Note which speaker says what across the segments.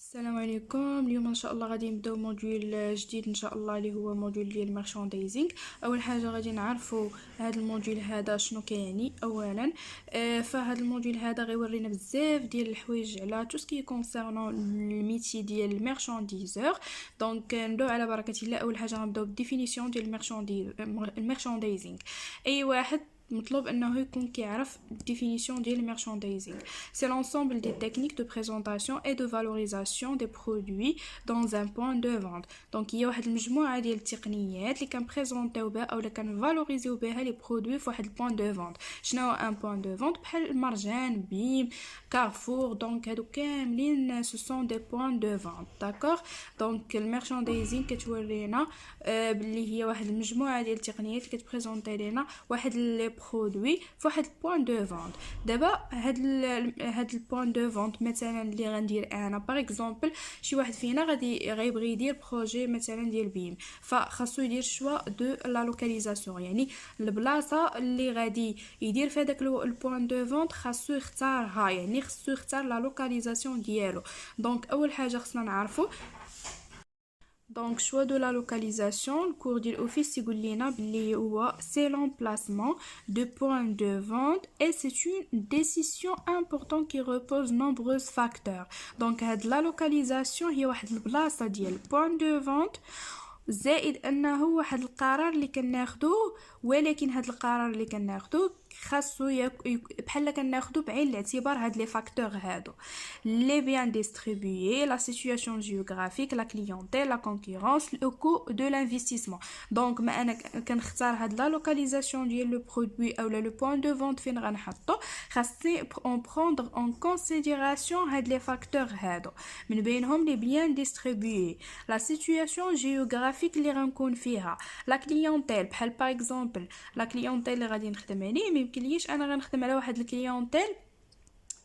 Speaker 1: السلام عليكم. اليوم ان شاء الله غادي نبداو موديول جديد ان شاء الله اللي هو موديول ديال المارشانديزينغ. اول حاجه غادي نعرفوا هذا الموديول هذا شنو كيعني. اولا فهاد الموديول هذا غيورينا بزاف ديال الحوايج على تو سكي كونسيرنون الميتي ديال المارشانديزور. دونك نبداو على بركه الله. اول حاجه غنبداو بالديفينيسيون ديال المارشانديزينغ. اي واحد مطلوب انه يكون كيعرف الديفينيسيون ديال المارشانديزينغ. C'est l'ensemble des techniques de présentation et de valorisation des produits dans un point de vente. Donc هي واحد المجموعه ديال التقنيات اللي كنبريزونطيو بها اولا كنفالوريزيو بها لي برودوي في واحد البوين دو فونت. شنو هو ان بوين دو فونت؟ بحال المرجان، بيم، كارفور. دونك هادو كاملين سو سون دي بوين دو فونت. داكوغ. دونك المارشانديزينغ كتورينا باللي هي واحد المجموعه ديال التقنيات اللي كتبريزونطي لينا واحد لي برودوي في واحد البوين دو فونت. دابا هاد البوين دو فونت مثلا اللي غندير انا باغ اكزومبل شي واحد فينا غيبغي يدير بروجي مثلا ديال بيم، فخاصو يدير شوا دو لا لوكاليزاسيون، يعني البلاصه اللي غادي يدير في هذاك البوين دو فونت خاصو يختارها، يعني خاصو يختار لا لوكاليزاسيون ديالو. دونك اول حاجه خصنا نعرفو Donc, choix de la localisation, le cours d'office يقول لنا باللي هو c'est l'emplacement de point de vente et c'est une décision importante qui repose nombreux facteurs. Donc, la localisation هي واحد البلاصة ديال point de vente زائد انه واحد القرار اللي كناخدوه، ولكن هاد القرار اللي كناخدوه خاصو بحال كناخدو بعين الاعتبار هاد لي فاكتور هادو: لي بيان ديستريبيي، لا سيتوياسيون جيوغرافيك، لا كليونتيل، لا كونكورونس، لو كو دو لانفستيسمون. دونك ما انا كنختار هاد لا لوكاليزاسيون ديال لو برودوي اولا لو بوين دو فونت فين غنحطو، خاصني اون بروندر اون كونسيديراسيون هاد لي فاكتور هادو، من بينهم لي بيان ديستريبيي، لا سيتوياسيون جيوغرافيك اللي غنكون فيها، لا كليونتيل. بحال باغ اكزومبل لا كليونتيل اللي غادي نخدم عليه ما يمكنليش انا غنخدم على واحد الكليونتيل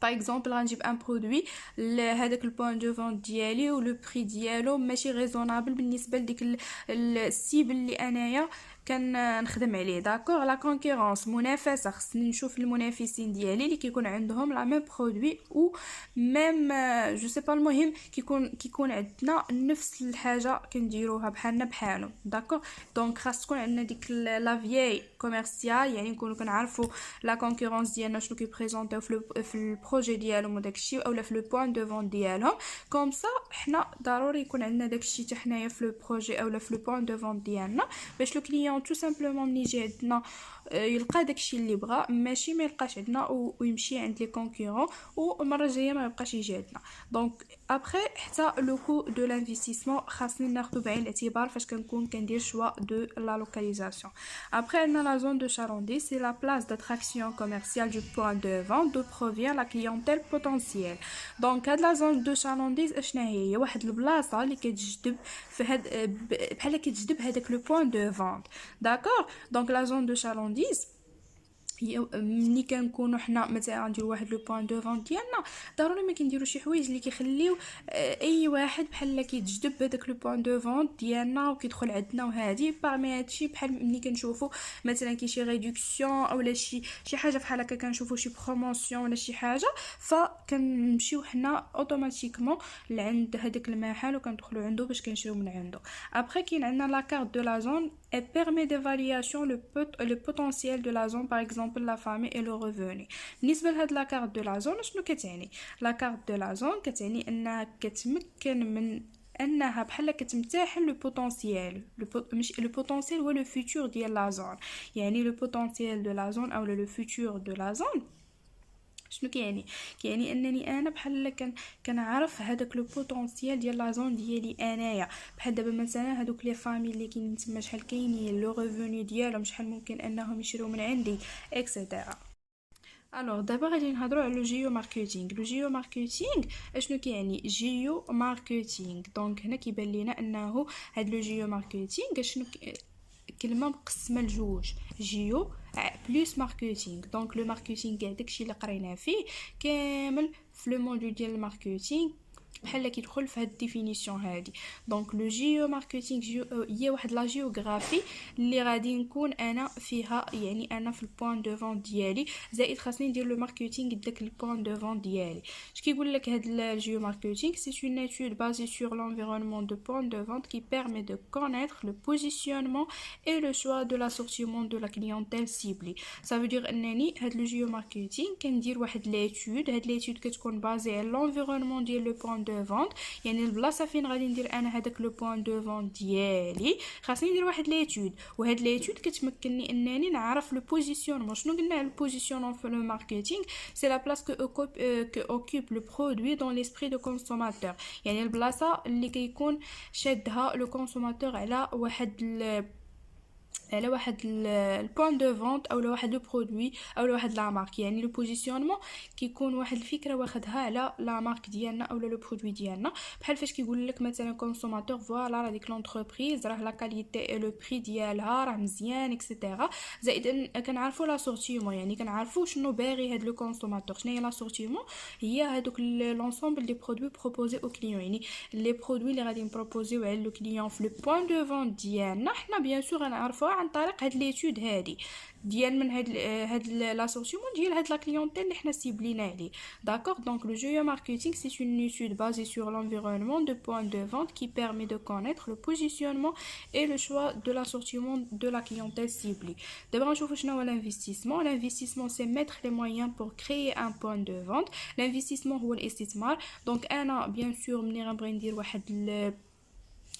Speaker 1: باغ اكزومبل غنجيب ان برودوي لهذاك البوين دو فونت ديالي ولو بري ديالو ماشي ريزونابل بالنسبه لديك السيبل اللي انايا كنخدم عليه. داكوغ. لا كونكورونس، منافسه، خصني نشوف المنافسين ديالي اللي كيكون عندهم لا ميم برودوي او ميم جو سي با، المهم كيكون عندنا نفس الحاجه كنديروها بحالنا بحالهم. داكوغ. دونك خاص تكون عندنا ديك لا فيي كوميرسيال، يعني نكونوا كنعرفوا لا كونكورونس ديالنا شنو كيبريزونطيو في البروجي ديالهم وداكشي اولا في لو بوين دو فونت ديالهم. كوم سا حنا ضروري يكون عندنا داكشي حتى حنايا في لو بروجي اولا في لو بوين دو فونت ديالنا، باش لو كليون تو سامبلومون ملي يجي عندنا يلقى داكشي اللي بغا، ماشي ما يلقاش عندنا ويمشي عند لي كونكورون والمره الجايه ما يبقاش يجي عندنا. دونك ابري حتى لو كو دو لانفستيسمون خاصني ناخذو بعين الاعتبار فاش كنكون كندير شوا دو لا لوكاليزاسيون. ابري عندنا لا زون دو شاروندي، سي لا بلاس d'attraction commerciale du point de vente d'où provient la clientèle potentielle. دونك هاد لا زون دو شارونديز اشنا هي واحد البلاصه اللي كتجذب في هاد بحال كتجذب هذاك لو بوين دو فونت. داكور. دونك لا زون دو شارونديز ملي كنكونوا حنا مثلا نديروا واحد لو بوين دو فونت ديالنا، ضروري ما كنديروا شي حوايج اللي كيخليو اي واحد بحال كيتجذب بهذاك لو بوين دو فونت ديالنا وكيدخل عندنا. وهذه باغمي هادشي بحال ملي كنشوفوا مثلا كاين شي ريدكسيون اولا شي حاجه بحال هكا، كنشوفوا شي بروموسيون ولا شي حاجه، فكنمشيو حنا اوتوماتيكمون لعند هذاك المحل وكندخلوا عنده باش كنشريو من عنده. ابري كاين عندنا لا كارت دو لا زون et permet d'évaluation le potentiel de la zone, par exemple la famille et le revenu. بالنسبه لهاد لا كارت دو لا زون شنو كتعني؟ لا كارت دو لا زون كتعني انها كتمكن من انها بحال كتمتحن لو بوتونسييل. مش لو بوتونسييل هو لو فيتور ديال لا زون، يعني لو بوتونسييل دو لا زون او لو فيتور دو لا زون. شنو كيعني انني انا بحال كنعرف هذاك لو بوتونسييل ديال لا زون ديالي انايا. بحال دابا مثلا هذوك لي فامي اللي كاينين تما شحال كاينين، لو ريفوني ديالهم شحال ممكن انهم يشريو من عندي اكسيتيرا. الوغ دابا غادي نهضروا على لو جيو ماركتينغ. لو جيو ماركتينغ اشنو كيعني؟ جيو ماركتينغ. دونك هنا كيبان لينا انه هاد لو جيو ماركتينغ شنو كلمه مقسمه لجوج: جيو بلس ماركتينغ. دونك لو ماركتينغ كاع داكشي اللي قرينا فيه كامل في لو موديول ديال الماركتينغ بحال كيدخل في هاد الديفينيسيون هادي. دونك لو جيو ماركتينغ هي واحد لا جيوغرافي اللي غادي نكون انا فيها، يعني انا في البوين دو فون ديالي، زائد خاصني ندير لو ماركتينغ داك البوين دو فون ديالي. اش كيقول لك هاد الجيو ماركتينغ؟ سي اون étude basée sur l'environnement de point de vente qui permet de connaître le positionnement et le choix de l'assortiment de la clientèle ciblée. ça veut dire انني هاد لو جيو ماركتينغ كندير واحد ليتود، هاد ليتود كتكون بازي على l'environnement ديال لو بوين دو فونت، يعني البلاصه فين غادي ندير انا هذاك لو بوين دو فونت ديالي خاصني ندير واحد ليتود. وهاد ليتود كتمكنني انني نعرف لو بوزيسيونمون. شنو قلنا على البوزيسيونمون في لو ماركتينغ؟ سي لا بلاص كو اوكوب لو برودوي دون ليسبري دو كونسوماتور، يعني البلاصه اللي كيكون شادها لو كونسوماتور على واحد البوين دو فونت او واحد لو برودوي او واحد لا مارك. يعني لو بوزيسيونمون كيكون واحد الفكره واخدها على لا مارك ديالنا او لو برودوي ديالنا. بحال فاش كيقول لك مثلا كونسوماتور فوالا راه ديك لونتربريز راه لا كاليتي اي لو بري ديالها راه مزيان اكسيتيرا. زائد كنعرفوا لا سورتيمون، يعني كنعرفوا شنو باغي هاد لو كونسوماتور. شنو هي لا سورتيمون؟ هي هادوك لونسومبل دي برودوي بروبوزي او كليون، يعني لي برودوي اللي غادي نبروبوزيو على لو كليون في لو بوين دو فونت ديالنا. حنا بيان سور غنعرفوها عن طريق هاد ليتود هادي ديال من هاد لاسورتيمون ديال هاد لا كليونتيل اللي حنا سيبلينا عليه. داكوغ. دونك لو جيو ماركتينغ سي une étude basée sur l'environnement de points de vente qui permet de connaître le positionnement et le choix de l'assortiment de la clientèle ciblée. D'abord نشوفوا شنو هو l'investissement. L'investissement c'est mettre les moyens pour créer un point de vente. L'investissement هو الاستثمار. دونك انا بيان سور ملي غنبغي ندير واحد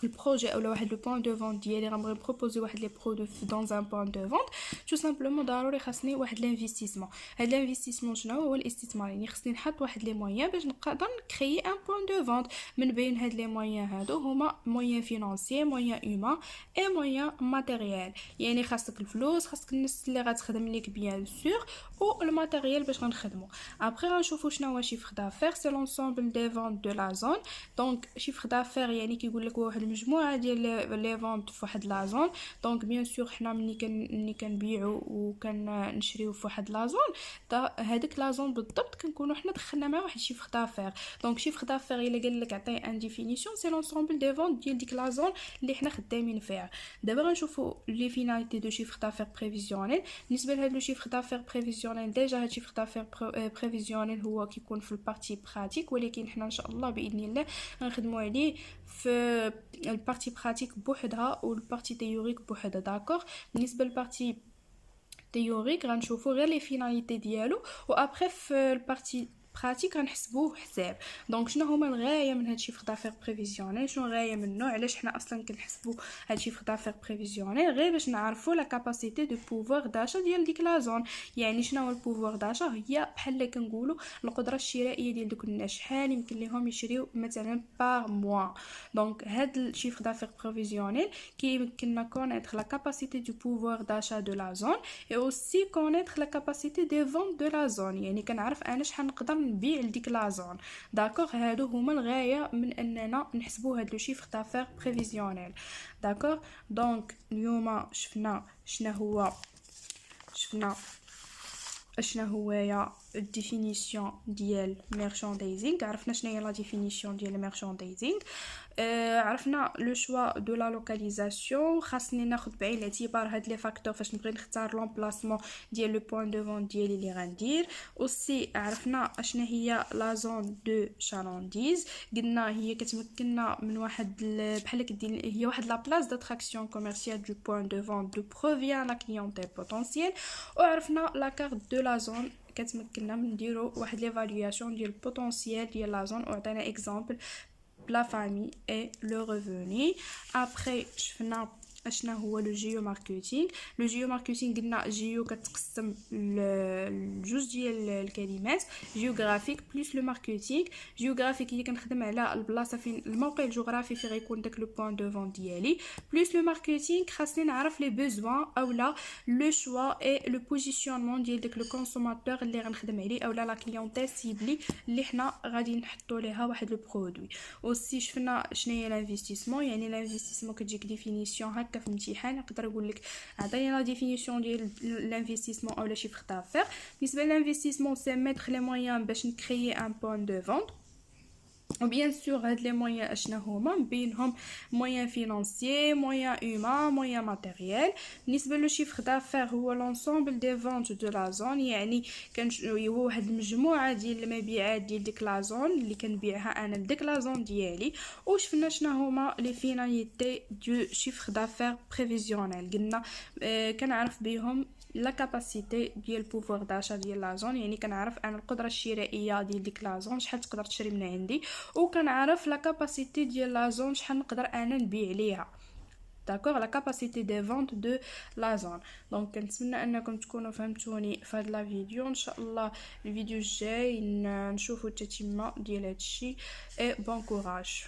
Speaker 1: البروجي او واحد لو بوين دو فونت ديالي، غنبغي نبروبوزي واحد لي برودوي دون ان بوين دو فونت، تو سامبلومون ضروري خاصني واحد لانفستيسمون. هاد لانفستيسمون شنو هو؟ الاستثمار. يعني خاصني نحط واحد لي مويان باش نقدر نكريي ان بوين دو فونت. من بين هاد لي مويان هادو هما مويان فينانسيي، مويان هيومان اي مويان ماتيريال. يعني خاصك الفلوس، خاصك الناس اللي غتخدم ليك بيان سور، و الماتيريال باش غنخدمو. ابري غنشوفو شنو هو شيفر دافير. سي لونسومبل دي فونت دو لا زون. دونك شيفر دافير يعني كيقول لك واحد المجموعه ديال لي فونت في واحد لا زون. دونك بيان سور حنا ملي كنبيعوا وكنشريو في واحد لا زون، هذيك لا زون بالضبط كنكونوا حنا دخلنا مع واحد شيفر دافير. دونك شيفر دافير الا قال لك عطيه ان ديفينيسيون سي لونسومبل دي فونت ديال ديك لا زون اللي حنا خدامين فيها. دابا غنشوفوا لي فيناليتي دو شيفر دافير بريفيزيونيل. بالنسبه لهاد لو شيفر دافير بريفيزيونيل، ديجا هاد شيفر دافير بريفيزيونيل هو كيكون في البارتي براتيك، ولكن حنا ان شاء الله باذن الله غنخدموا عليه في البارتي براتيك بوحدها والبارتي تيوريك بوحدها. داكوغ. بالنسبه للبارتي تيوريك غنشوفوا غير لي فيناليتي ديالو، وابري في البارتي براتيك غنحسبوه حساب. دونك شنو هما الغايه من هاد شيفر دافير بريفيزيونيل؟ شنو الغايه منه؟ علاش حنا اصلا كنحسبوا هاد شيفر دافير بريفيزيونيل؟ غير باش نعرفوا لا كاباسيتي دو بوفوار داشا ديال ديك لا زون. يعني شنو هو البوفوار داشا؟ هي بحال كنقولوا القدره الشرائيه ديال دوك الناس، شحال يمكن لهم يشريو مثلا بار موا. دونك هاد الشيفر دافير بريفيزيونيل كيمكننا كونيتر لا كاباسيتي دو بوفوار داشا دو لا زون et aussi connaître la capacité de vente de la zone. يعني كنعرف انا شحال نقدر نبيع لديك لا زون. داكوغ. هادو هما الغايه من اننا نحسبوا هاد لو شيفر دافير بريفيزيونيل. داكوغ. دونك اليوم شفنا شنو هو الديفينيسيون ديال ميرشانديزينغ. عرفنا شنو هي لا ديفينيسيون ديال الميرشانديزينغ. عرفنا لو شوا دو لا لوكاليزاسيون. خاصني ناخذ بعين الاعتبار هاد لي فاكتور فاش نبغي نختار لومبلاسمون ديال لو بوين دو فونت ديالي اللي غندير. اوسي عرفنا شنو هي لا زون دو شالانديز. قلنا هي كتمكننا من واحد بحال كدير هي واحد لا بلاص داتراكسيون كوميرسيال دو بوين دو فونت دو بروفيان لا كليونتيل بوتونسييل. وعرفنا لا كارت دو لا زون كتمكننا من نديرو واحد ليفالواسيون ديال البوتونسييل ديال لا زون، وعطينا اكزامبل la famille et le revenu. Après شفنا اشنا هو لو جيو ماركتينغ. لو جيو ماركتينغ قلنا جيو كتقسم لجوج ديال الكلمات، جيوغرافيك بلس لو ماركتينغ. جيوغرافيك هي كنخدم على البلاصه فين الموقع الجغرافي فين غيكون داك لو بوين دو فون ديالي، بلس لو ماركتينغ خاصني نعرف لي بوزوان اولا لو شوا اي لو بوزيسيونمون ديال داك لو كونسوماتور اللي غنخدم عليه اولا لا كليونتيل سيبلي اللي حنا غادي نحطوا ليها واحد لو برودوي. اوسي شفنا شنو هي لانفستيسمون. يعني لانفستيسمون كتجيك ديفينيسيون هكا في امتحان، نقدر نقول لك عطيني لا ديفينيسيون ديال لانفستيسمون اولا شيفر دافير. بالنسبه للانفستيسمون سي ميتر لي مويان باش نكريي ان بوين دو فونت. وبيان سور هاد لي مويان اشنا هما بينهم مويان فينانسيي مويان هومان مويان ماتيريال. بالنسبه لو شيفر دافير هو لونسومبل دي فونت دو لا زون، يعني هو واحد المجموعه ديال المبيعات ديال ديك لا زون اللي كنبيعها انا لديك لا زون ديالي. وشفنا شنا هما لي فيناليتي دو شيفر دافير بريفيزيونيل. قلنا كنعرف بهم لا كاباسيتي ديال البوفوار داشا ديال لا زون، يعني كنعرف انا القدره الشرائيه ديال ديك لا زون شحال تقدر تشري من عندي، وكنعرف لا كاباسيتي ديال لا زون شحال نقدر انا نبيع ليها. داكوغ لا كاباسيتي دي فونت دو لا زون. دونك كنتمنى انكم تكونوا فهمتوني في هذا لا فيديو. ان شاء الله الفيديو الجاي نشوفوا التتمه ديال هادشي. اي بون كوراج.